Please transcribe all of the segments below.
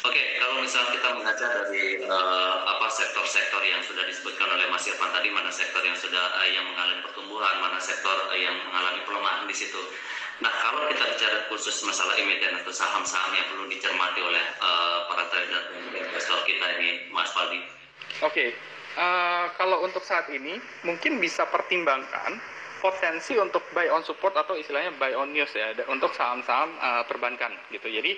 Oke, kalau misalnya kita mengaca dari sektor-sektor yang sudah disebutkan oleh Mas Irfan tadi, mana sektor yang sudah yang mengalami pertumbuhan, mana sektor yang mengalami pelemahan di situ. Nah, kalau kita bicara khusus masalah emiten atau saham-saham yang perlu dicermati oleh para trader dan investor kita ini, Mas Faldi. Oke, kalau untuk saat ini mungkin bisa pertimbangkan potensi untuk buy on support atau istilahnya buy on news ya untuk saham-saham perbankan gitu. Jadi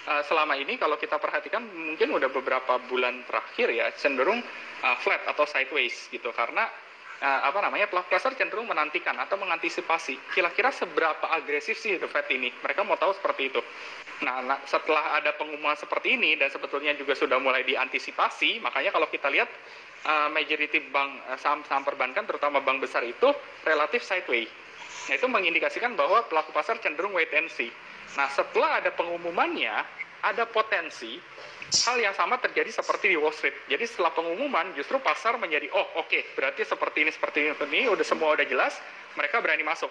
selama ini kalau kita perhatikan mungkin udah beberapa bulan terakhir ya cenderung flat atau sideways gitu karena pelaku pasar cenderung menantikan atau mengantisipasi kira-kira seberapa agresif sih The Fed ini. Mereka mau tahu seperti itu. Nah, setelah ada pengumuman seperti ini dan sebetulnya juga sudah mulai diantisipasi, makanya kalau kita lihat majority bank saham-saham perbankan terutama bank besar itu relatif sideways. Nah, itu mengindikasikan bahwa pelaku pasar cenderung wait and see. Nah, setelah ada pengumumannya, ada potensi hal yang sama terjadi seperti di Wall Street. Jadi setelah pengumuman justru pasar menjadi berarti seperti ini udah jelas, mereka berani masuk.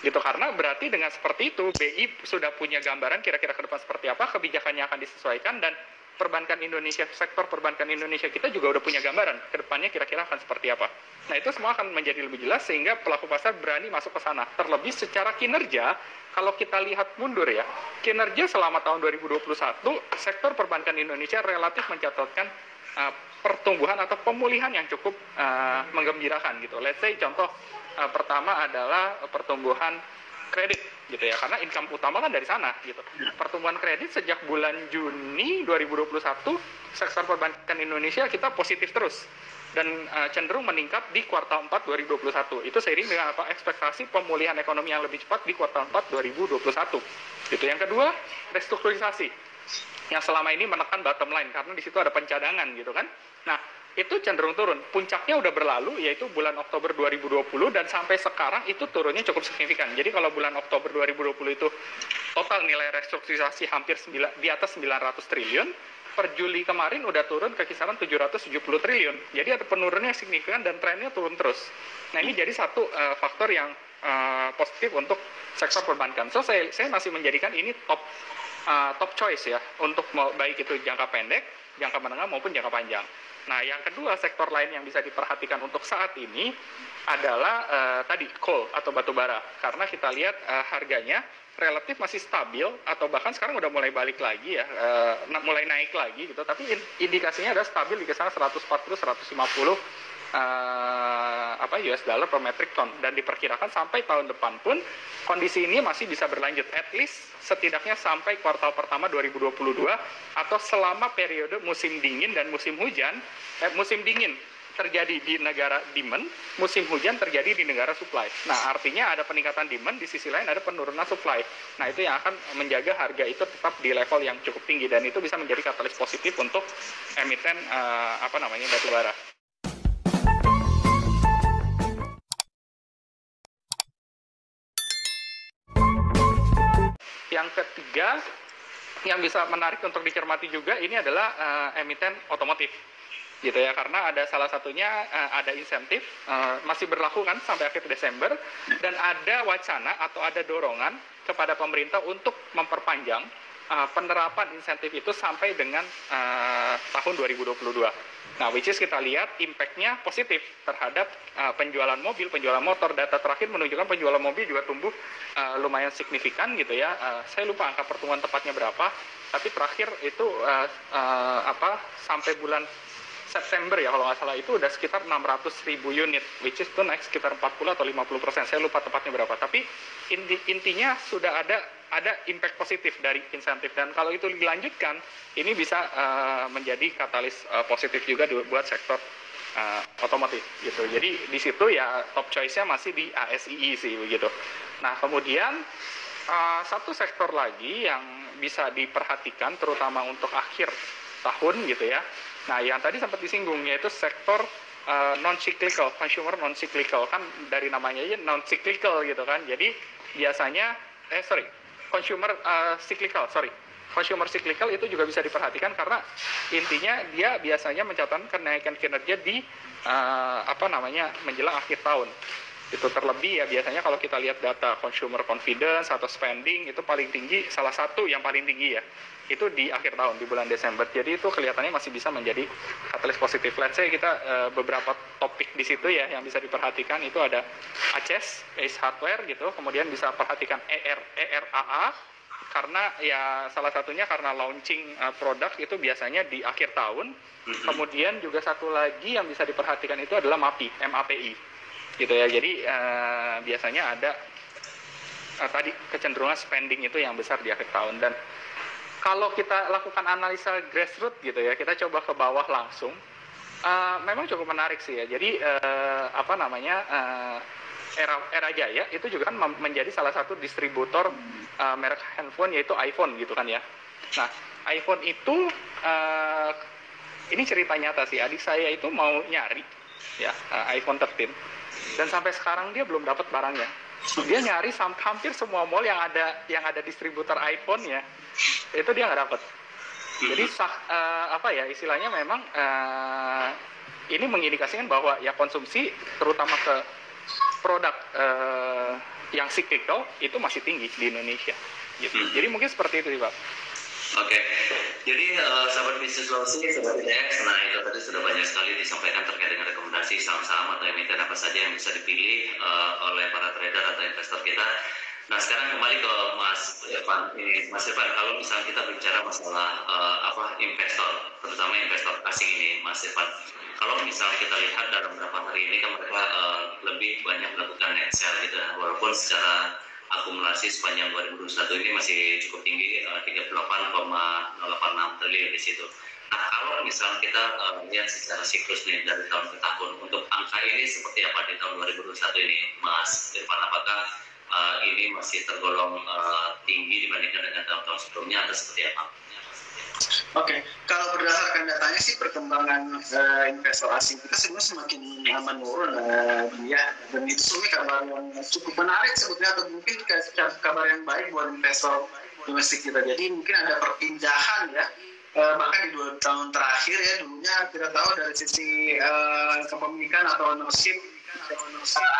Gitu karena berarti dengan seperti itu BI sudah punya gambaran kira-kira ke depan seperti apa kebijakannya akan disesuaikan dan perbankan Indonesia, sektor perbankan Indonesia kita juga udah punya gambaran ke depannya kira-kira akan seperti apa. Nah, itu semua akan menjadi lebih jelas sehingga pelaku pasar berani masuk ke sana. Terlebih secara kinerja, kalau kita lihat mundur ya, kinerja selama tahun 2021 sektor perbankan Indonesia relatif mencatatkan pertumbuhan atau pemulihan yang cukup menggembirakan gitu. Let's say contoh pertama adalah pertumbuhan kredit gitu ya, karena income utama kan dari sana gitu. Pertumbuhan kredit sejak bulan Juni 2021 sektor perbankan Indonesia kita positif terus dan cenderung meningkat di kuartal 4 2021. Itu seiring dengan ekspektasi pemulihan ekonomi yang lebih cepat di kuartal 4 2021. Gitu. Yang kedua, restrukturisasi yang selama ini menekan bottom line karena di situ ada pencadangan gitu kan. Nah, itu cenderung turun. Puncaknya udah berlalu yaitu bulan Oktober 2020 dan sampai sekarang itu turunnya cukup signifikan. Jadi kalau bulan Oktober 2020 itu total nilai restrukturisasi hampir di atas 900 triliun, per Juli kemarin udah turun ke kisaran 770 triliun. Jadi ada penurunan yang signifikan dan trennya turun terus. Nah, ini jadi satu faktor yang positif untuk sektor perbankan. So saya masih menjadikan ini top choice ya untuk baik itu jangka pendek, jangka menengah maupun jangka panjang. Nah, yang kedua sektor lain yang bisa diperhatikan untuk saat ini adalah tadi coal atau batu bara karena kita lihat harganya relatif masih stabil atau bahkan sekarang udah mulai balik lagi ya, mulai naik lagi gitu. Tapi indikasinya ada stabil di kisaran 140-150 US dollar per metric ton dan diperkirakan sampai tahun depan pun kondisi ini masih bisa berlanjut at least setidaknya sampai kuartal pertama 2022 atau selama periode musim dingin dan musim hujan. Musim dingin terjadi di negara demand, musim hujan terjadi di negara supply. Nah, artinya ada peningkatan demand, di sisi lain ada penurunan supply. Nah, itu yang akan menjaga harga itu tetap di level yang cukup tinggi dan itu bisa menjadi katalis positif untuk emiten batu bara. Yang ketiga, yang bisa menarik untuk dicermati juga ini adalah emiten otomotif, gitu ya, karena ada salah satunya ada insentif masih berlaku kan sampai akhir Desember dan ada wacana atau ada dorongan kepada pemerintah untuk memperpanjang penerapan insentif itu sampai dengan tahun 2022. Nah, which is kita lihat impact-nya positif terhadap penjualan mobil, penjualan motor. Data terakhir menunjukkan penjualan mobil juga tumbuh lumayan signifikan gitu ya. Saya lupa angka pertumbuhan tepatnya berapa, tapi terakhir itu sampai bulan September ya kalau nggak salah itu udah sekitar 600.000 unit, which is itu naik sekitar 40 atau 50%, saya lupa tepatnya berapa. Tapi intinya sudah ada impact positif dari insentif dan kalau itu dilanjutkan, ini bisa menjadi katalis positif juga buat sektor otomotif gitu. Jadi di situ ya top choice-nya masih di ASII sih begitu. Nah, kemudian satu sektor lagi yang bisa diperhatikan terutama untuk akhir tahun gitu ya. Nah, yang tadi sempat disinggung yaitu sektor non-cyclical, consumer non-cyclical, kan dari namanya aja non-cyclical gitu kan. Jadi biasanya consumer cyclical itu juga bisa diperhatikan karena intinya dia biasanya mencatatkan kenaikan kinerja di menjelang akhir tahun. Itu terlebih ya biasanya kalau kita lihat data consumer confidence atau spending itu paling tinggi, salah satu yang paling tinggi ya itu di akhir tahun, di bulan Desember. Jadi itu kelihatannya masih bisa menjadi katalis positif. Let's say kita beberapa topik di situ ya yang bisa diperhatikan itu ada ACES, Ace Hardware gitu, kemudian bisa perhatikan ERAA, karena ya salah satunya karena launching produk itu biasanya di akhir tahun. Kemudian juga satu lagi yang bisa diperhatikan itu adalah MAPI gitu ya. Jadi biasanya ada tadi kecenderungan spending itu yang besar di akhir tahun. Dan kalau kita lakukan analisa grassroots gitu ya, kita coba ke bawah langsung, memang cukup menarik sih ya. Jadi Era Jaya itu juga kan menjadi salah satu distributor merek handphone yaitu iPhone gitu kan ya. Nah, iPhone itu ini cerita nyata sih, adik saya itu mau nyari ya iPhone 13 dan sampai sekarang dia belum dapat barangnya. Dia nyari hampir semua mall yang ada distributor iPhone ya, itu dia nggak dapat. Jadi istilahnya memang ini mengindikasikan bahwa ya konsumsi terutama ke produk yang cyclical itu masih tinggi di Indonesia gitu. Jadi mungkin seperti itu sih Pak. Oke, jadi sahabat bisnis Sulawesi, sahabat IDX, nah itu tadi sudah banyak sekali disampaikan terkait dengan rekomendasi saham-saham atau emiten apa saja yang bisa dipilih oleh para trader atau investor kita. Nah sekarang kembali ke Mas Irfan. Mas Irfan, kalau misalnya kita bicara masalah investor, terutama investor asing ini, Mas Irfan, kalau misalnya kita lihat dalam beberapa hari ini kan mereka lebih banyak melakukan net sell gitu, walaupun secara akumulasi sepanjang 2021 ini masih cukup tinggi, 38,86 triliun di situ. Nah, kalau misalnya kita lihat secara siklus nih dari tahun ke tahun, untuk angka ini seperti apa di tahun 2021 ini, Mas Irfan? Apakah ini masih tergolong tinggi dibandingkan dengan tahun-tahun sebelumnya atau seperti apa? Oke, kalau berdasarkan datanya sih perkembangan investor asing kita sebenarnya semakin menurun ya, dan itu sebenarnya kabar yang cukup menarik sebetulnya, atau mungkin kabar yang baik buat investor domestik kita. Jadi mungkin ada perpindahan ya, bahkan di 2 tahun terakhir ya, dulunya kita tahu dari sisi kepemilikan atau ownership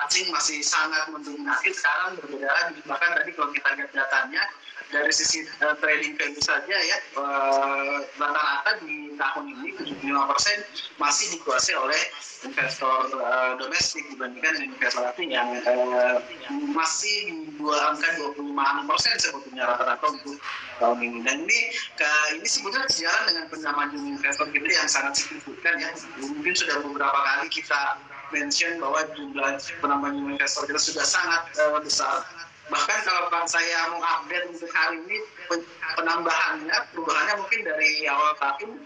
asing masih sangat mendominasi, sekarang berbeda lagi. Bahkan tadi kalau kita lihat datanya dari sisi trading value saja ya, rata-rata di tahun ini 75% masih dikuasai oleh investor domestik dibandingkan investor asing yang masih di angka 25% sebetulnya rata-rata untuk tahun ini. Dan ini sebetulnya sejalan dengan penambahan investor kita yang sangat signifikan ya. Mungkin sudah beberapa kali kita mention bahwa jumlah penambahan investor kita sudah sangat besar. Bahkan kalau saya mau update untuk hari ini penambahannya, perubahannya mungkin dari awal tahun,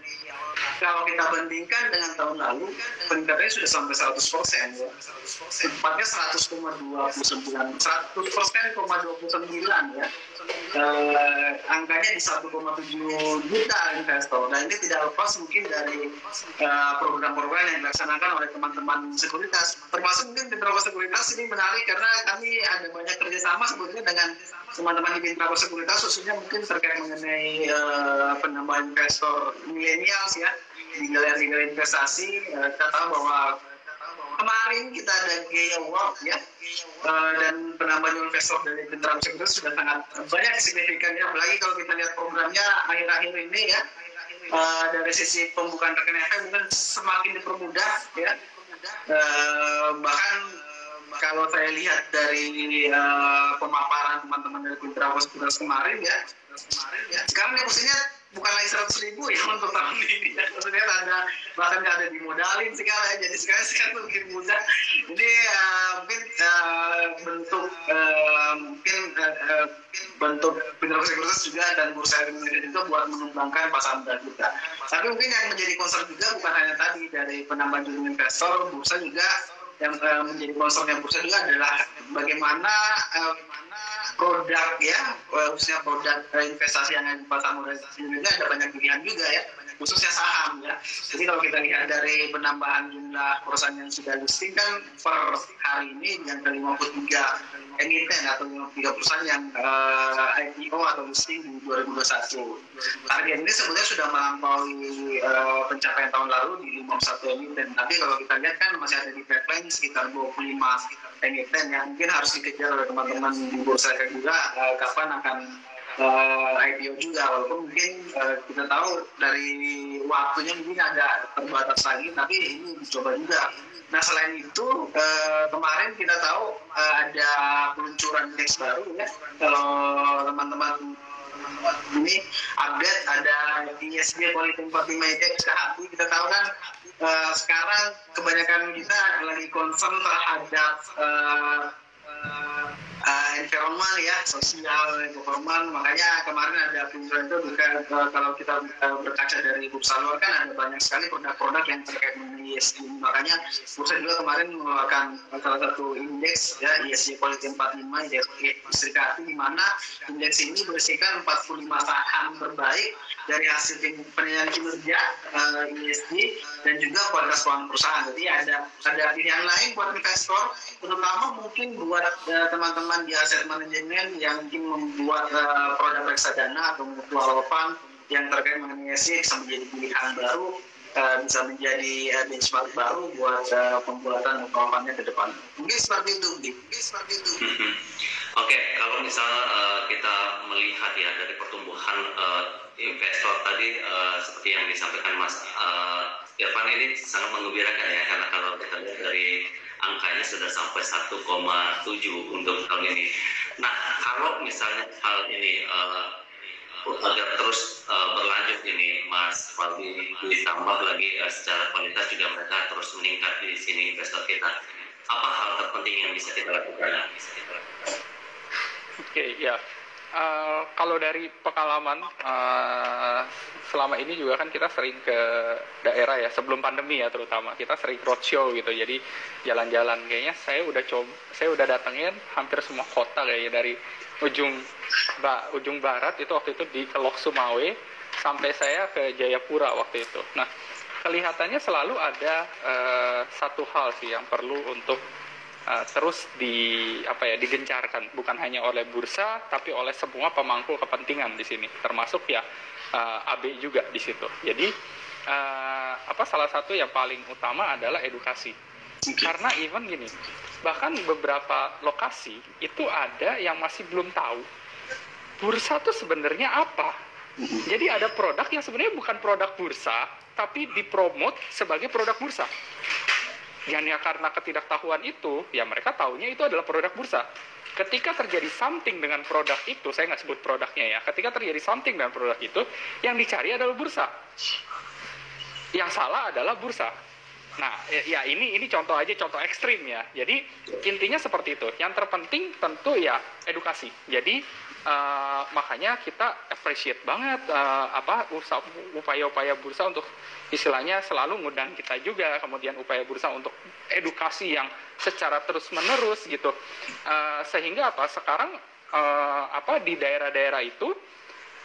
kalau kita bandingkan dengan tahun lalu, peningkatannya sudah sampai 100% ya. Tepatnya 100,29 ya. Angkanya di 1,7 juta investor. Nah ini tidak lepas mungkin dari program-program yang dilaksanakan oleh teman-teman sekuritas. Termasuk mungkin beberapa sekuritas ini menarik karena kami ada banyak kerjasama sebetulnya dengan teman-teman di beberapa sekuritas, khususnya mungkin terkait mengenai penambahan investor milenial ya di galeri investasi. Kita tahu bahwa kemarin kita ada Gaya Award ya, dan penambahan investor dari Bintang Sekuritas sudah sangat banyak signifikannya. Apalagi kalau kita lihat programnya akhir-akhir ini ya, dari sisi pembukaan rekening efek mungkin semakin dipermudah ya. Bahkan kalau saya lihat dari pemaparan teman-teman dari Bintang Sekuritas kemarin ya, sekarang depositnya bukan lagi 100.000 ya untuk tahun ini ya. Maksudnya bahkan nggak ada dimodalin sekarang ya. Jadi sekarang mungkin mudah. Jadi bentuk Bintang Sekuritas juga dan Bursa Indonesia juga buat mengembangkan pasar modal kita. Tapi mungkin yang menjadi concern juga bukan hanya tadi dari penambahan jumlah investor, bursa juga yang menjadi concernnya bursa juga adalah bagaimana produk ya, khususnya produk investasi yang ada di pasar modal Indonesia ada banyak pilihan juga ya, khususnya saham ya. Jadi kalau kita lihat dari penambahan jumlah perusahaan yang sudah listing kan per hari ini yang ke 53 emiten atau 53 perusahaan yang IPO atau listing di 2021. Target ini sebenarnya sudah melampaui pencapaian tahun lalu di 51 emiten. Tapi kalau kita lihat kan masih ada di pipeline sekitar 25 emiten yang mungkin harus dikejar oleh teman-teman di bursa juga kapan akan IPO juga, walaupun mungkin kita tahu dari waktunya mungkin agak terbatas lagi, tapi ini dicoba juga. Nah selain itu kemarin kita tahu ada peluncuran indeks baru ya, kalau teman-teman ini update ada ISG Quality 45 Index ke hati. Kita tahu kan sekarang kebanyakan kita lagi concern terhadap environment ya, sosial, environment. Makanya kemarin ada peluncuran itu juga, kalau kita berkaca dari bursa luar kan ada banyak sekali produk-produk yang terkait dengan ESG. Makanya bursa juga kemarin mengeluarkan salah satu indeks ya, ESG Quality 45 Serikati, di mana indeks ini berisikan 45 saham terbaik dari hasil penilaian kinerja ESG dan juga kualitas keuangan perusahaan. Jadi ada pilihan lain buat investor, terutama mungkin buat teman-teman di aset manajemen yang ingin membuat produk reksadana atau mutual fund yang terkait dengan ESG, bisa menjadi pilihan baru, bisa menjadi benchmark baru buat pembuatan mutual fundnya ke depan. Mungkin seperti itu, Oke, kalau misal kita melihat ya dari pertumbuhan investor tadi, seperti yang disampaikan Mas Irfan, ini sangat menggembirakan ya, karena kalau kita lihat dari angkanya sudah sampai 1,7 untuk tahun ini. Nah, kalau misalnya hal ini agar terus berlanjut ini, Mas Waldi, ditambah lagi secara kualitas juga mereka terus meningkat di sini investor kita. Apa hal terpenting yang bisa kita lakukan? Oke, ya. Kalau dari pengalaman selama ini juga kan kita sering ke daerah ya, sebelum pandemi ya terutama kita sering roadshow gitu, jadi jalan-jalan. Kayaknya saya udah datengin hampir semua kota kayaknya, dari ujung barat itu waktu itu di Kelok Sumawe sampai saya ke Jayapura waktu itu. Nah, kelihatannya selalu ada satu hal sih yang perlu untuk terus digencarkan, bukan hanya oleh bursa tapi oleh semua pemangku kepentingan di sini, termasuk ya AB juga di situ. Jadi salah satu yang paling utama adalah edukasi. Karena even gini, bahkan beberapa lokasi itu ada yang masih belum tahu bursa itu sebenarnya apa. Jadi ada produk yang sebenarnya bukan produk bursa tapi dipromot sebagai produk bursa. Dan ya karena ketidaktahuan itu, ya mereka tahunya itu adalah produk bursa. Ketika terjadi something dengan produk itu, saya nggak sebut produknya ya, ketika terjadi something dengan produk itu, yang dicari adalah bursa. Yang salah adalah bursa. Nah, ya ini contoh ekstrim ya. Jadi intinya seperti itu. Yang terpenting tentu ya edukasi. Jadi makanya kita appreciate banget upaya-upaya bursa untuk istilahnya selalu ngundang kita juga, kemudian upaya bursa untuk edukasi yang secara terus-menerus gitu, sehingga sekarang di daerah-daerah itu,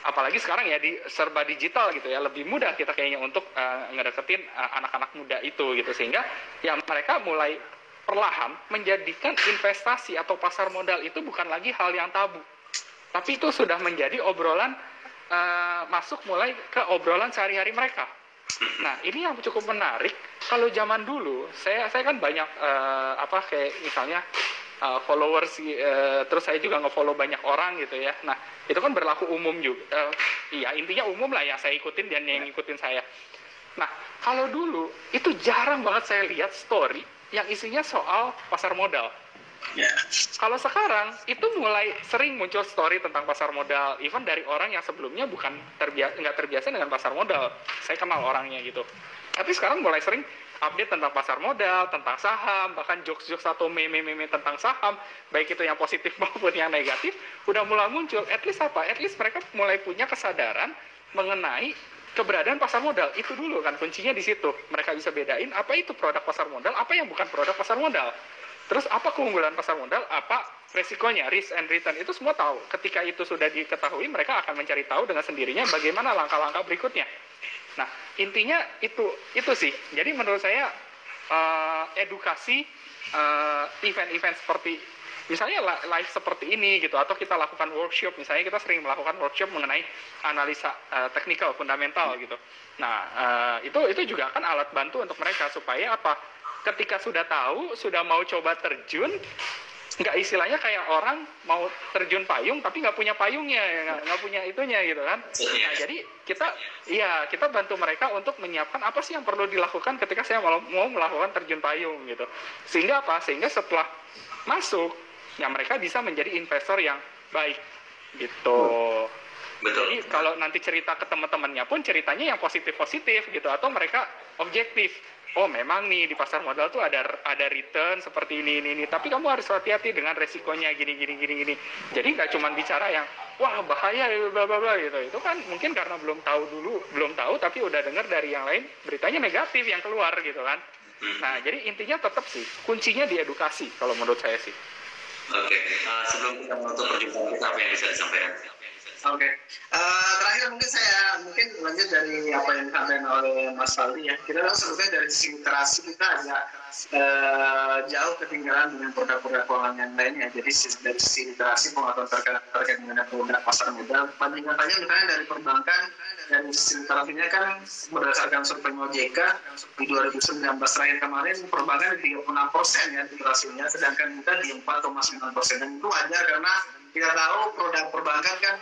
apalagi sekarang ya di serba digital gitu ya, lebih mudah kita kayaknya untuk ngedeketin anak-anak muda itu gitu, sehingga ya mereka mulai perlahan menjadikan investasi atau pasar modal itu bukan lagi hal yang tabu, tapi itu sudah menjadi obrolan, masuk mulai ke obrolan sehari-hari mereka. Nah, ini yang cukup menarik. Kalau zaman dulu, saya kan banyak kayak misalnya followers, terus saya juga nge-follow banyak orang gitu ya. Nah, itu kan berlaku umum juga. Iya, intinya umum lah ya, saya ikutin dan yang ngikutin saya. Nah, kalau dulu itu jarang banget saya lihat story yang isinya soal pasar modal. Yeah. Kalau sekarang itu mulai sering muncul story tentang pasar modal, even dari orang yang sebelumnya nggak terbiasa dengan pasar modal. Saya kenal orangnya gitu. Tapi sekarang mulai sering update tentang pasar modal, tentang saham, bahkan jokes-jokes atau meme-meme tentang saham, baik itu yang positif maupun yang negatif, udah mulai muncul. At least mereka mulai punya kesadaran mengenai keberadaan pasar modal. Itu dulu kan kuncinya di situ. Mereka bisa bedain apa itu produk pasar modal, apa yang bukan produk pasar modal. Terus apa keunggulan pasar modal, apa resikonya, risk and return, itu semua tahu. Ketika itu sudah diketahui, mereka akan mencari tahu dengan sendirinya bagaimana langkah-langkah berikutnya. Nah, intinya itu sih. Jadi menurut saya edukasi event-event seperti misalnya live seperti ini gitu, atau kita lakukan workshop, misalnya kita sering melakukan workshop mengenai analisa teknikal fundamental gitu. Nah, itu juga kan alat bantu untuk mereka supaya ketika sudah tahu, sudah mau coba terjun, nggak istilahnya kayak orang mau terjun payung tapi nggak punya payungnya, nggak punya itunya gitu kan. Nah jadi kita bantu mereka untuk menyiapkan apa sih yang perlu dilakukan ketika saya mau melakukan terjun payung gitu, sehingga setelah masuk ya mereka bisa menjadi investor yang baik gitu. Betul. Jadi kalau nanti cerita ke teman-temannya pun ceritanya yang positif gitu, atau mereka objektif. Oh memang nih di pasar modal tuh ada return seperti ini, tapi kamu harus hati-hati dengan resikonya gini. Jadi nggak cuma bicara yang wah bahaya bla bla bla gitu. Itu kan mungkin karena belum tahu tapi udah dengar dari yang lain beritanya negatif yang keluar gitu kan. Nah jadi intinya tetap sih kuncinya di edukasi kalau menurut saya sih. Oke. Sebelum kita menutup perjumpaan kita, apa yang bisa disampaikan? Oke. Terakhir mungkin lanjut dari apa yang disampaikan oleh Mas Faldi ya. Kita tahu sebetulnya dari sisi literasi kita agak jauh ketinggalan dengan produk-produk keuangan yang lainnya. Jadi dari sisi literasi pengetahuan terkait dengan produk pasar modal, bandingannya misalnya dari perbankan, dari sisi literasinya kan berdasarkan survei OJK di 2019 terakhir kemarin perbankan di 36% ya literasinya, sedangkan kita di 4,9%, dan itu wajar karena kita tahu produk perbankan kan,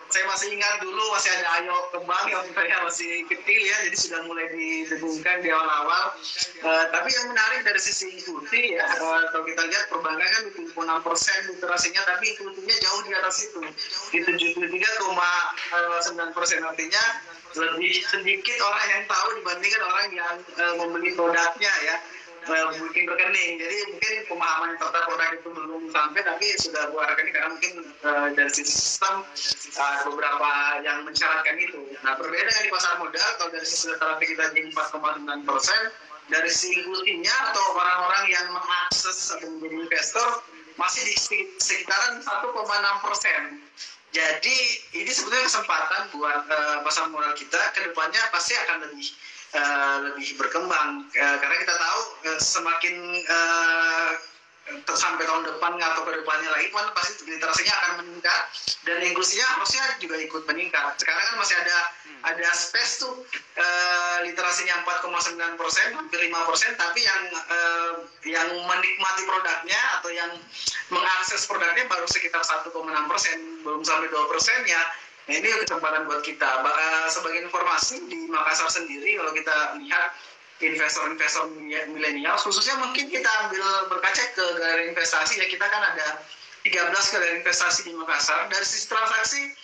saya masih ingat dulu masih ada Ayo Kembang yang saya masih kecil ya, jadi sudah mulai didengungkan di awal-awal. Tapi yang menarik dari sisi inklusi ya, kalau kita lihat perbankan kan 76% literasinya, tapi inklusinya jauh di atas itu, di 73,9%, artinya lebih sedikit orang yang tahu dibandingkan orang yang membeli produknya ya, bikin rekening. Jadi mungkin pemahaman tentang produk itu belum sampai, tapi sudah buat rekening karena mungkin dari sisi sistem ada beberapa yang mensyaratkan itu. Nah berbeda di pasar modal, kalau dari sisi literasi kita di 4,9%, dari sisi inklusinya atau orang-orang yang mengakses atau menjadi investor masih di sekitaran 1,6%. Jadi ini sebetulnya kesempatan buat pasar modal kita ke depannya pasti akan lebih berkembang, karena kita tahu semakin sampai tahun depan atau ke depannya lagi kan pasti literasinya akan meningkat dan inklusinya harusnya juga ikut meningkat. Sekarang kan masih ada space tuh, literasinya 4,9%, hampir 5%, tapi yang menikmati produknya atau yang mengakses produknya baru sekitar 1,6%, belum sampai 2% ya. Nah ini kesempatan buat kita. Sebagai informasi di Makassar sendiri, kalau kita lihat investor-investor milenial, khususnya mungkin kita ambil berkaca ke galeri investasi ya, kita kan ada 13 galeri investasi di Makassar. Dari sisi transaksi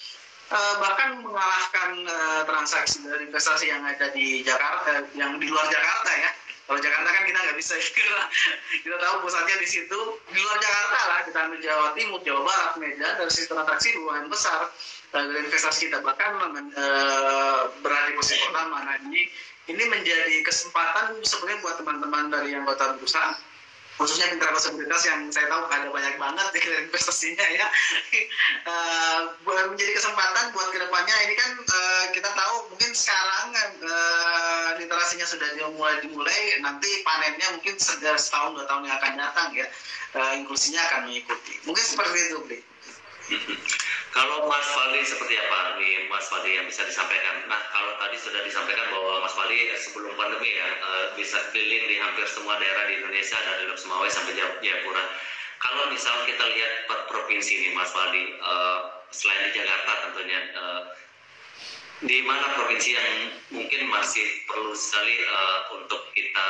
bahkan mengalahkan transaksi dari investasi yang ada di Jakarta, yang di luar Jakarta ya. Kalau Jakarta kan kita nggak bisa, kita tahu pusatnya di situ. Di luar Jakarta lah, kita ambil Jawa Timur, Jawa Barat, Medan, dari sisi transaksi lumayan besar. Dari investasi kita bahkan berada di posisi pertama. Nah ini menjadi kesempatan sebenarnya buat teman-teman dari anggota bursa, khususnya mitra sekuritas yang saya tahu ada banyak banget di investasinya ya. Menjadi kesempatan buat kedepannya. Ini kan kita tahu mungkin sekarang literasinya sudah dimulai, nanti panennya mungkin setahun 2 tahun yang akan datang ya, inklusinya akan mengikuti. Mungkin seperti itu, Bli. Kalau Mas Faldi seperti apa nih Mas Faldi yang bisa disampaikan? Nah kalau tadi sudah disampaikan bahwa Mas Faldi sebelum pandemi ya bisa keliling di hampir semua daerah di Indonesia dari Lok Sumawai sampai Jayapura. Kalau misal kita lihat per provinsi nih Mas Faldi, selain di Jakarta tentunya, di mana provinsi yang mungkin masih perlu sekali untuk kita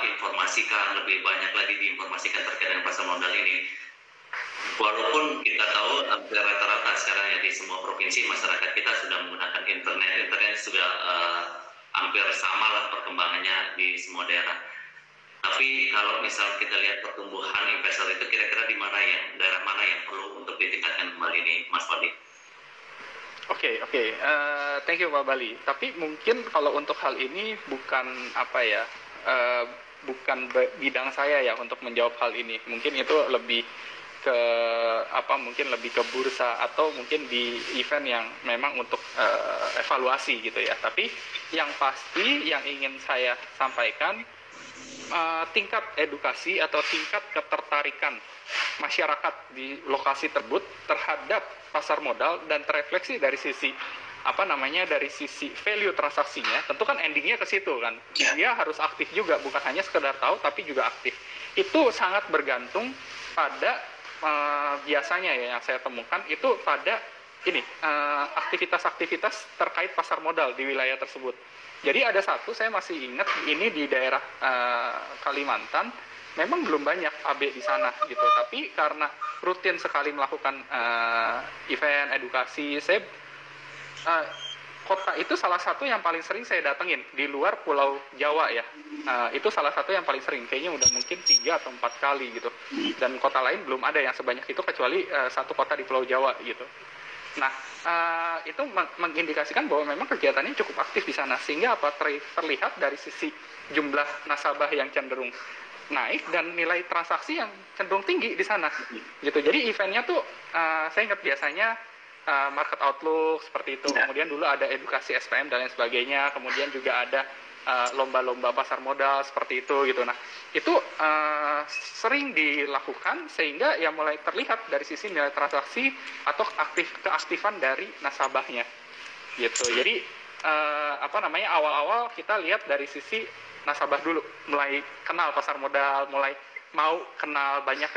informasikan, lebih banyak lagi diinformasikan terkait dengan pasar modal ini? Walaupun kita tahu hampir rata-rata sekarang ya di semua provinsi masyarakat kita sudah menggunakan internet sudah hampir sama lah perkembangannya di semua daerah. Tapi kalau misal kita lihat pertumbuhan investor itu kira-kira di mana ya, daerah mana yang perlu untuk ditingkatkan kembali nih Mas Faldi? Oke. Thank you Pak Bali. Tapi mungkin kalau untuk hal ini bukan bukan bidang saya ya untuk menjawab hal ini. Mungkin itu lebih ke mungkin lebih ke bursa atau mungkin di event yang memang untuk evaluasi gitu ya. Tapi yang pasti yang ingin saya sampaikan, tingkat edukasi atau tingkat ketertarikan masyarakat di lokasi tersebut terhadap pasar modal dan terefleksi dari sisi dari sisi value transaksinya, tentu kan endingnya ke situ kan. Dia harus aktif juga, bukan hanya sekedar tahu tapi juga aktif. Itu sangat bergantung pada biasanya ya yang saya temukan itu pada ini aktivitas-aktivitas terkait pasar modal di wilayah tersebut. Jadi ada satu saya masih ingat ini di daerah Kalimantan, memang belum banyak AB di sana gitu. Tapi karena rutin sekali melakukan event edukasi, saya kota itu salah satu yang paling sering saya datengin di luar Pulau Jawa ya. Itu salah satu yang paling sering, kayaknya udah mungkin 3 atau 4 kali gitu. Dan kota lain belum ada yang sebanyak itu kecuali satu kota di Pulau Jawa gitu. Nah, itu mengindikasikan bahwa memang kegiatannya cukup aktif di sana, sehingga terlihat dari sisi jumlah nasabah yang cenderung naik dan nilai transaksi yang cenderung tinggi di sana gitu. Jadi eventnya tuh saya ingat biasanya market outlook seperti itu, kemudian dulu ada edukasi SPM dan lain sebagainya, kemudian juga ada lomba-lomba pasar modal seperti itu gitu. Nah, itu sering dilakukan sehingga ya mulai terlihat dari sisi nilai transaksi atau keaktifan dari nasabahnya gitu. Jadi awal-awal kita lihat dari sisi nasabah dulu, mulai kenal pasar modal, mulai mau kenal banyak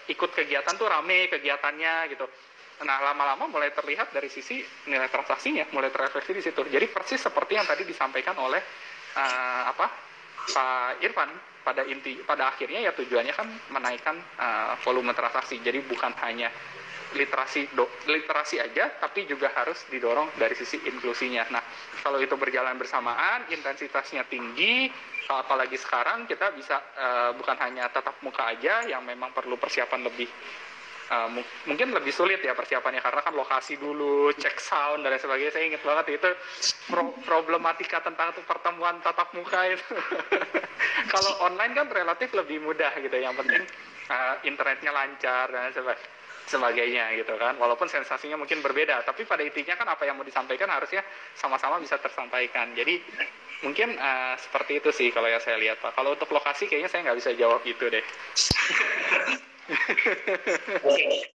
ikut kegiatan tuh rame kegiatannya gitu. Nah, lama-lama mulai terlihat dari sisi nilai transaksinya, mulai terrefleksi di situ. Jadi persis seperti yang tadi disampaikan oleh Pak Irfan, pada akhirnya ya tujuannya kan menaikkan volume transaksi. Jadi bukan hanya literasi aja, tapi juga harus didorong dari sisi inklusinya. Nah, kalau itu berjalan bersamaan, intensitasnya tinggi, apalagi sekarang kita bisa bukan hanya tatap muka aja yang memang perlu persiapan lebih. Mungkin lebih sulit ya persiapannya karena kan lokasi dulu, cek sound dan lain sebagainya. Saya ingat banget itu problematika tentang pertemuan tatap muka itu. Kalau online kan relatif lebih mudah gitu, yang penting internetnya lancar dan sebagainya gitu kan. Walaupun sensasinya mungkin berbeda, tapi pada intinya kan apa yang mau disampaikan harusnya sama-sama bisa tersampaikan. Jadi mungkin seperti itu sih kalau yang saya lihat, Pak. Kalau untuk lokasi kayaknya saya nggak bisa jawab itu deh. Oke.